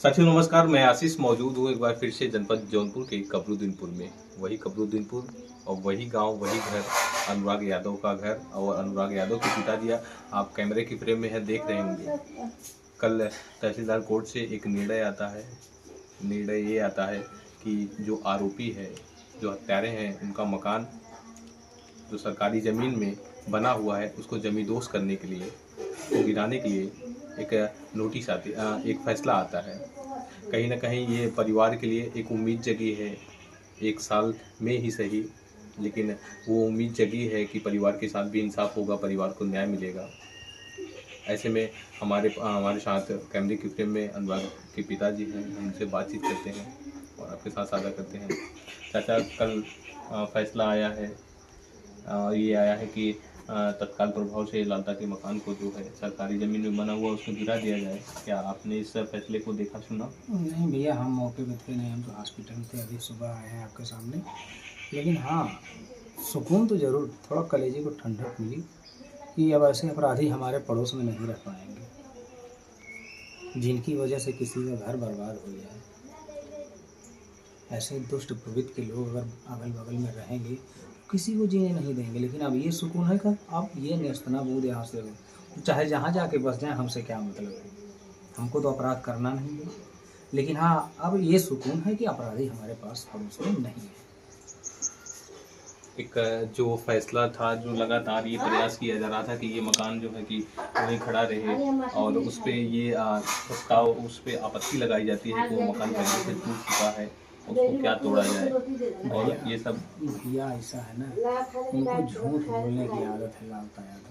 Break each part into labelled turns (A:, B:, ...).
A: साथियों नमस्कार, मैं आशीष मौजूद हूँ एक बार फिर से जनपद जौनपुर के कबरूद्दीनपुर में। वही कबरूद्दीनपुर और वही गांव, वही घर, अनुराग यादव का घर। और अनुराग यादव के पिताजी आप कैमरे की फ्रेम में है देख रहे होंगे। कल तहसीलदार कोर्ट से एक निर्णय आता है। निर्णय ये आता है कि जो आरोपी है, जो हत्यारे हैं, उनका मकान जो सरकारी ज़मीन में बना हुआ है उसको जमींदोज करने के लिए, उसको गिराने के लिए एक नोटिस आती, एक फैसला आता है। कहीं ना कहीं ये परिवार के लिए एक उम्मीद जगी है, एक साल में ही सही, लेकिन वो उम्मीद जगी है कि परिवार के साथ भी इंसाफ होगा, परिवार को न्याय मिलेगा। ऐसे में हमारे साथ कैमरे की फ्रेम में अनुराग के पिताजी हैं। हम उनसे बातचीत करते हैं और आपके साथ साझा करते हैं। चाचा, कल फैसला आया है, ये आया है कि तत्काल प्रभाव से लालता के मकान को जो है सरकारी ज़मीन में बना हुआ उसको गिरा दिया जाए। क्या आपने इस फैसले को देखा सुना?
B: नहीं भैया, हम मौके पे थे नहीं, हम तो हॉस्पिटल में थे, अभी सुबह आए हैं आपके सामने। लेकिन हाँ, सुकून तो ज़रूर, थोड़ा कलेजे को ठंडक मिली कि अब ऐसे अपराधी हमारे पड़ोस में नहीं रह पाएंगे, जिनकी वजह से किसी का घर बर्बाद हो जाए। ऐसे दुष्ट प्रवृत्ति के लोग अगर अगल बगल में रहेंगे तो किसी को जीने नहीं देंगे। लेकिन अब ये सुकून है कि आप ये नेस्तनाबूद यहाँ से हो, चाहे जहाँ जाके बस जाएँ, हमसे क्या मतलब है, हमको तो अपराध करना नहीं है। लेकिन हाँ, अब ये सुकून है कि अपराधी हमारे पास पड़ोस में नहीं है।
A: एक जो फैसला था, जो लगातार ये प्रयास किया जा रहा था कि ये मकान जो है कि वहीं खड़ा रहे, और उस पर ये प्रस्ताव, उस पर आपत्ति लगाई जाती है कि वो मकान पहले से टूट चुका है, उसको क्या तोड़ा जाए, और ये सब।
B: भैया ऐसा है ना, उनको झूठ बोलने की आदत है लालता यादव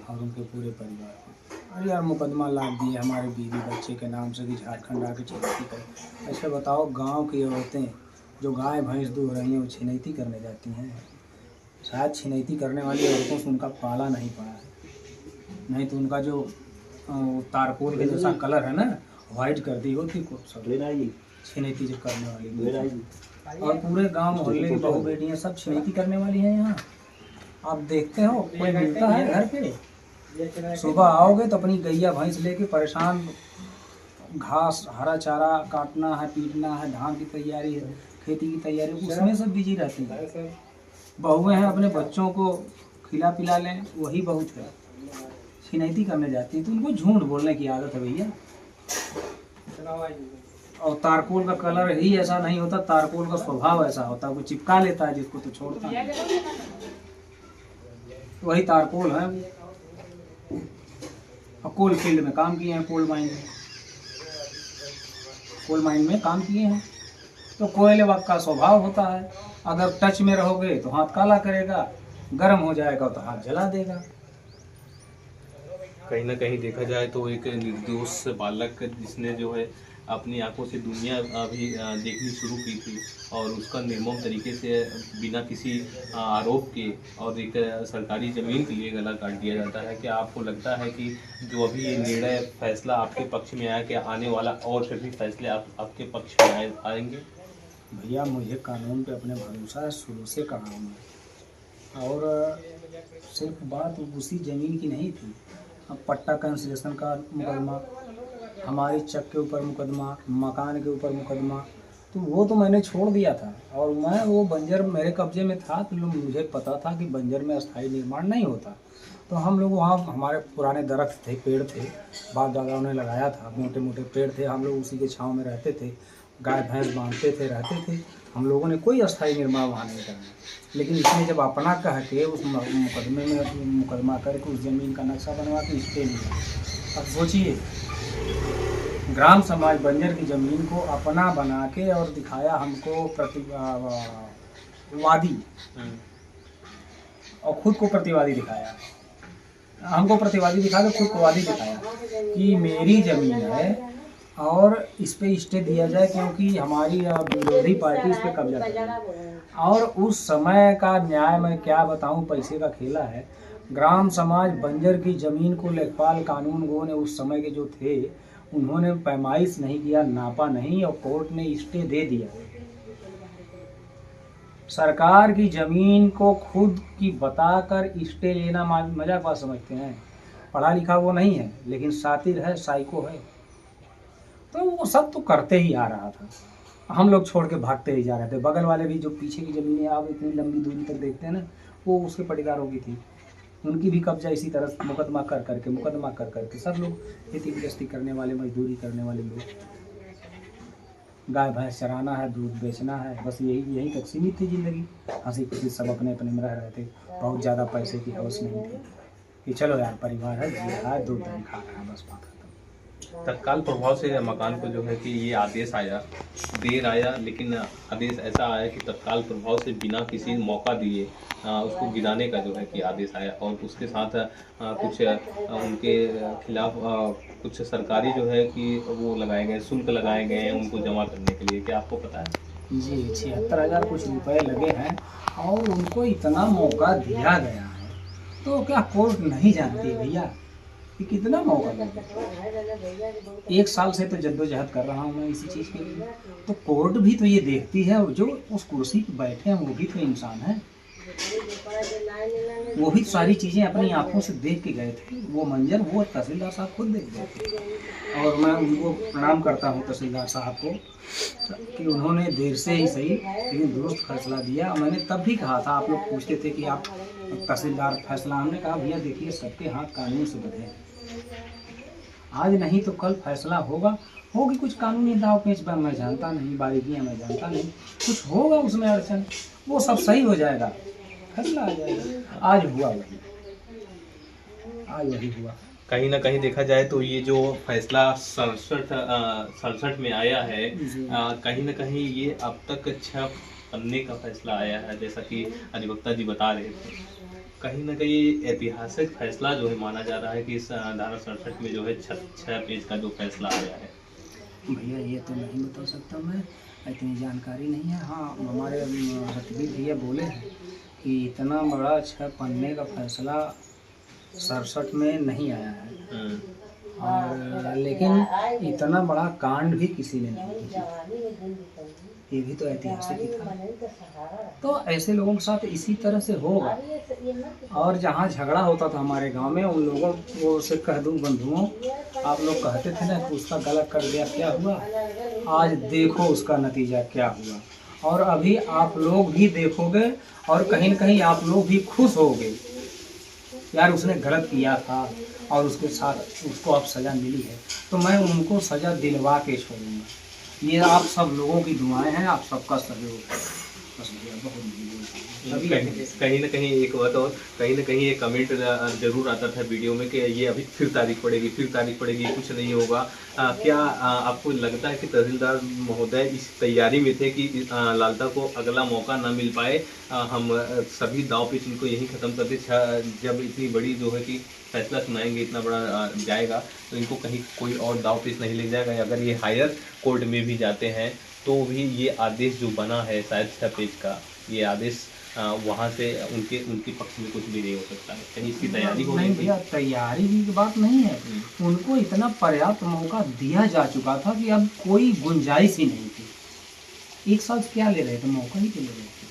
B: और उनके पूरे परिवार को। अरे यार, मुकदमा लाद दिए हमारे बीवी बच्चे के नाम से कि झारखंड आके छिनैती करे। ऐसे बताओ, गांव की औरतें जो गाय भैंस दूह रही हैं वो छिनैती करने जाती हैं? शायद छिनैती करने वाली औरतों से उनका पाला नहीं पड़ा है, नहीं तो उनका जो तारकोल के जैसा कलर है ना, वाइट कर दी होती को छिनैती जो करने वाली। और पूरे गांव मोहल्ले की बहू बेटियां सब छिनैती करने वाली हैं यहाँ। आप देखते हो कोई मिलता है घर पे? सुबह आओगे तो अपनी गैया भैंस लेके परेशान, घास हरा चारा काटना है, पीटना है, धान की तैयारी है, खेती की तैयारी, उसमें सब बिजी रहती हैं। बहुएं हैं अपने बच्चों को खिला पिला लें, वही बहुत है। छिनैती करने जाती है तो उनको झूठ बोलने की आदत है भैया। और तारकोल का कलर ही ऐसा नहीं होता, तारकोल का स्वभाव ऐसा होता है, वो चिपका लेता है जिसको तो छोड़ता है। वही तारकोल है। और कोल फील्ड में काम किए हैं, कोल माइन में काम किए हैं, तो कोयले वक्त का स्वभाव होता है। अगर टच में रहोगे तो हाथ काला करेगा, गर्म हो जाएगा तो हाथ जला देगा।
A: कहीं ना कहीं देखा जाए तो एक निर्दोष बालक जिसने जो है अपनी आंखों से दुनिया अभी देखनी शुरू की थी, और उसका निर्मम तरीके से बिना किसी आरोप के और एक सरकारी ज़मीन के लिए गला काट दिया जाता है। क्या आपको लगता है कि जो अभी ये निर्णय फैसला आपके पक्ष में आया, कि आने वाला और सभी फैसले आपके पक्ष में आएंगे?
B: भैया, मुझे कानून पे अपने भरोसा है, शुरू से कहा हूँ मैं। और सिर्फ बात उसी ज़मीन की नहीं थी, अब पट्टा कैंसिलेशन का मुकदमा, हमारी चक के ऊपर मुकदमा, मकान के ऊपर मुकदमा, तो वो तो मैंने छोड़ दिया था। और मैं वो बंजर मेरे कब्जे में था, तो मुझे पता था कि बंजर में अस्थायी निर्माण नहीं होता। तो हम लोग वहाँ, हमारे पुराने दरख्त थे, पेड़ थे, बाप दादाओं ने लगाया था, मोटे मोटे पेड़ थे, हम लोग उसी के छाँव में रहते थे, गाय भैंस बांधते थे, रहते थे। हम लोगों ने कोई अस्थायी निर्माण वहाँ नहीं करना। लेकिन इसने जब अपना कह के उस मुकदमे में मुकदमा करके उस ज़मीन का नक्शा बनवा के स्टे लिया। अब सोचिए, ग्राम समाज बंजर की ज़मीन को अपना बना के और दिखाया हमको प्रतिवादी, और खुद को प्रतिवादी दिखाया। हमको प्रतिवादी दिखा के खुद को वादी दिखाया कि मेरी ज़मीन है और इस पे स्टे दिया जाए, क्योंकि हमारी विरोधी पार्टी इस पे कब्जा कर रही है। और उस समय का न्याय मैं क्या बताऊं, पैसे का खेला है। ग्राम समाज बंजर की ज़मीन को लेखपाल कानूनगो ने उस समय के जो थे, उन्होंने पैमाइश नहीं किया, नापा नहीं, और कोर्ट ने स्टे दे दिया। सरकार की ज़मीन को खुद की बताकर स्टे लेना मजाक बात समझते हैं? पढ़ा लिखा वो नहीं है, लेकिन शातिर है, साइको है। सब तो करते ही आ रहा था, हम लोग छोड़ के भागते ही जा रहे थे। बगल वाले भी जो पीछे की ज़मीनें आप इतनी लंबी दूरी तक देखते हैं ना, वो उसके पटीदारों की थी, उनकी भी कब्जा इसी तरह मुकदमा कर करके सब लोग खेती गृहस्थी करने वाले, मजदूरी करने वाले लोग, गाय भैंस चराना है, दूध बेचना है, बस यही तक सीमित थी ज़िंदगी। हंसी खुशी सब अपने अपने में रह रहे थे, बहुत ज़्यादा पैसे की हवस नहीं थी कि चलो यार परिवार है, जी है, दूध दही खा रहा है, बस बात खत्म।
A: तत्काल प्रभाव से मकान को जो है कि ये आदेश आया, देर आया लेकिन आदेश ऐसा आया कि तत्काल प्रभाव से बिना किसी मौका दिए उसको गिराने का जो है कि आदेश आया, और उसके साथ कुछ उनके खिलाफ कुछ सरकारी जो है कि वो लगाए गए, शुल्क लगाए गए हैं उनको जमा करने के लिए। क्या आपको पता है?
B: जी 76,000 कुछ रुपए लगे हैं और उनको इतना मौका दिया गया है, तो क्या कोर्ट नहीं जानती भैया कि कितना मौका लगे? 1 साल से तो जद्दोजहद कर रहा हूँ मैं इसी चीज़ के लिए, तो कोर्ट भी तो ये देखती है, और जो उस कुर्सी पर बैठे हैं वो भी तो इंसान है, वो भी सारी चीज़ें अपनी आंखों से देख के गए थे। वो मंजर वो तहसीलदार साहब खुद देख गए थे, और मैं उनको प्रणाम करता हूँ तहसीलदार साहब को कि उन्होंने देर से ही सही लेकिन दुरुस्त फैसला दिया। मैंने तब भी कहा था, आप लोग पूछते थे कि आप तहसीलदार फैसला, हमने कहा भैया देखिए सबके हाथ कानून से बंधे हैं, आज नहीं तो कल फैसला होगी कुछ कानूनी दाव पेच पर, मैं जानता नहीं, बारीकियाँ मैं जानता नहीं, कुछ होगा उसमें अड़चन, वो सब सही हो जाएगा, फैसला आ जाएगा। आज वही हुआ।
A: कहीं ना कहीं देखा जाए तो ये जो फैसला 67 में आया है, कहीं ना कहीं ये अब तक 6 पन्ने का फैसला आया है, जैसा कि अधिवक्ता जी बता रहे थे। कहीं ना कहीं ऐतिहासिक फैसला जो है माना जा रहा है कि इस धारा 67 में जो है 6 पेज का जो फैसला आया है।
B: भैया ये तो नहीं बता सकता मैं, इतनी जानकारी नहीं है। हाँ हमारे रतबीर भैया बोले हैं कि इतना बड़ा 6 पन्ने का फैसला 67 में नहीं आया है, और लेकिन इतना बड़ा कांड भी किसी ने नहीं किया, ये भी तो ऐतिहासिक ही था। तो ऐसे लोगों के साथ इसी तरह से होगा, और जहाँ झगड़ा होता था हमारे गांव में, उन लोगों को से कह दूं बंधुओं, आप लोग कहते थे ना कि उसका गलत कर दिया, क्या हुआ आज देखो उसका नतीजा क्या हुआ, और अभी आप लोग भी देखोगे और कहीं न कहीं आप लोग भी खुश होगे यार उसने गलत किया था और उसके साथ उसको अब सज़ा मिली है, तो मैं उनको सज़ा दिलवा के छोड़ूंगा। ये आप सब लोगों की दुआएं हैं, आप सबका सहयोग है, बस भैया बहुत
A: कहीं ना कहीं एक बात और, कहीं ना कहीं एक कमेंट जरूर आता था वीडियो में कि ये अभी फिर तारीख पड़ेगी, कुछ नहीं होगा। क्या आपको लगता है कि तहसीलदार महोदय इस तैयारी में थे कि लालता को अगला मौका ना मिल पाए, हम सभी दाव पेच इनको यही ख़त्म करते, जब इतनी बड़ी जो है कि फैसला सुनाएंगे, इतना बड़ा जाएगा तो इनको कहीं कोई और दाव पेच नहीं ले जाएगा? अगर ये हायर कोर्ट में भी जाते हैं तो भी ये आदेश जो बना है शायद 6 पेज का, ये आदेश वहाँ से उनके पक्ष में कुछ भी नहीं हो सकता है। कहीं इसकी तैयारी हो
B: नहीं भैया, तैयारी की बात नहीं है, उनको इतना पर्याप्त मौका दिया जा चुका था कि अब कोई गुंजाइश ही नहीं थी। 1 साल क्या ले रहे थे, मौका ही तो ले रहे थे।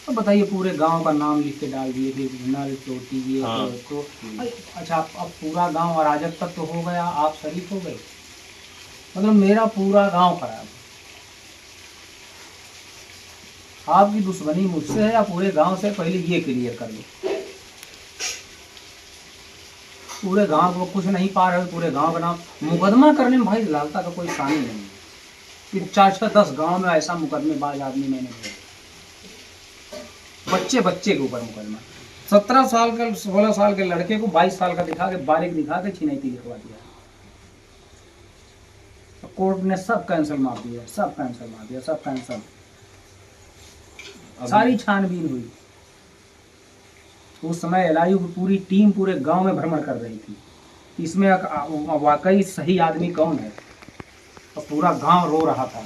B: तो बताइए पूरे गांव का नाम लिख के डाल दिए थे, नल टोटी ये तो अच्छा अब पूरा गांव अराजक तक तो हो गया, आप शरीफ हो गए, मतलब मेरा पूरा गांव खराब। आपकी दुश्मनी मुझसे है या पूरे गांव से, पहले ये क्लियर कर लो। पूरे गांव को कुछ नहीं पा रहे, पूरे गांव का नाम मुकदमा करने में भाई लालता का कोई शानी नहीं है कि 4-10 गांव में ऐसा मुकदमेबाज आदमी मैंने किया, बच्चे के ऊपर मुकदमा। 17 साल का 16 साल के लड़के को 22 साल का दिखा के, बालिग दिखा के छिनैती लिखवा दिया। कोर्ट ने सब कैंसिल मार दिया, सब कैंसिल। सारी छानबीन हुई। उस समय एलआईयू की पूरी टीम पूरे गांव में भ्रमण कर रही थी, इसमें वाकई सही आदमी कौन है, और पूरा गांव रो रहा था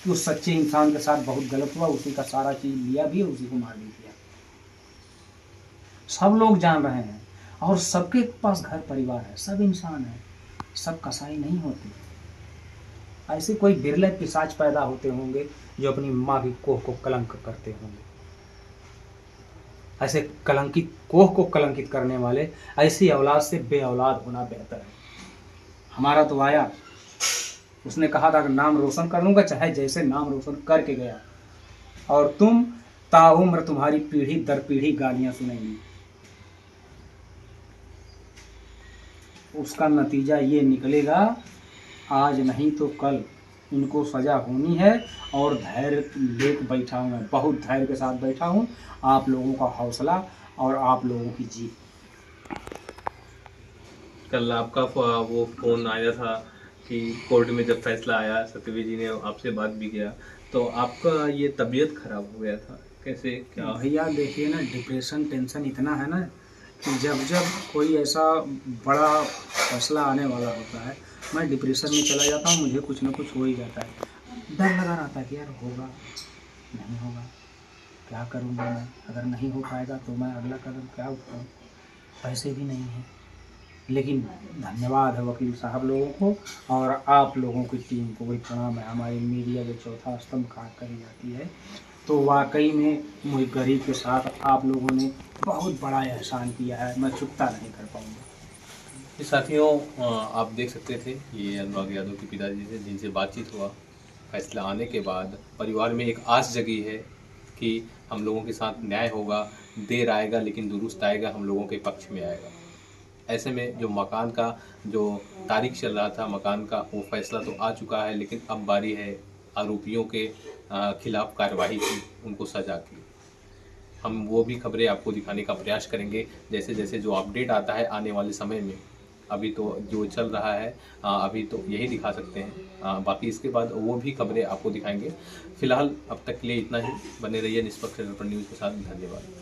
B: कि उस सच्चे इंसान के साथ बहुत गलत हुआ, उसी का सारा चीज लिया भी, उसी को मार भी दिया। सब लोग जान रहे हैं, और सबके पास घर परिवार है, सब इंसान है, सब कसाई नहीं होते। ऐसे कोई बिरले पिशाच पैदा होते होंगे जो अपनी माँ की कोह को कलंक करते होंगे। ऐसे कलंकित कोह को कलंकित करने वाले ऐसी औलाद से बे औलाद होना बेहतर है। हमारा तो आया उसने कहा था कि नाम रोशन करूंगा, चाहे जैसे नाम रोशन करके गया। और तुम ताउम्र तुम्हारी पीढ़ी दर पीढ़ी गालियां सुनेंगी। उसका नतीजा ये निकलेगा, आज नहीं तो कल इनको सजा होनी है। और धैर्य लेके बैठा हूँ मैं, बहुत धैर्य के साथ बैठा हूँ। आप लोगों का हौसला और आप लोगों की जीत।
A: कल आपका वो फोन आया था कि कोर्ट में जब फैसला आया, सत्यवीर जी ने आपसे बात भी किया, तो आपका ये तबीयत खराब हो गया था, कैसे क्या?
B: भैया देखिए ना, डिप्रेशन टेंशन इतना है ना कि जब जब कोई ऐसा बड़ा फैसला आने वाला होता है, मैं डिप्रेशन में चला जाता हूँ। मुझे कुछ ना कुछ हो ही जाता है, डर लगा रहता है कि यार होगा नहीं होगा, क्या करूँगा मैं, अगर नहीं हो पाएगा तो मैं अगला कदम क्या उठाऊँ। पैसे भी नहीं हैं, लेकिन धन्यवाद है वकील साहब लोगों को और आप लोगों की टीम को भी प्रणाम है। हमारी मीडिया जो चौथा स्तंभ करी जाती है, तो वाकई में मुझे गरीब के साथ आप लोगों ने बहुत बड़ा एहसान किया है, मैं चुकता नहीं कर पाऊँगा।
A: ये साथियों, आप देख सकते थे ये अनुराग यादव के पिताजी से जिनसे बातचीत हुआ। फैसला आने के बाद परिवार में एक आस जगी है कि हम लोगों के साथ न्याय होगा, देर आएगा लेकिन दुरुस्त आएगा, हम लोगों के पक्ष में आएगा। ऐसे में जो मकान का जो तारीख चल रहा था मकान का, वो फैसला तो आ चुका है, लेकिन अब बारी है आरोपियों के खिलाफ कार्रवाई की, उनको सजा की। हम वो भी खबरें आपको दिखाने का प्रयास करेंगे जैसे जैसे जो अपडेट आता है आने वाले समय में। अभी तो जो चल रहा है अभी तो यही दिखा सकते हैं, बाकी इसके बाद वो भी खबरें आपको दिखाएंगे। फिलहाल अब तक के लिए इतना ही। बने रहिए निष्पक्ष दर्पण न्यूज़ के साथ। धन्यवाद।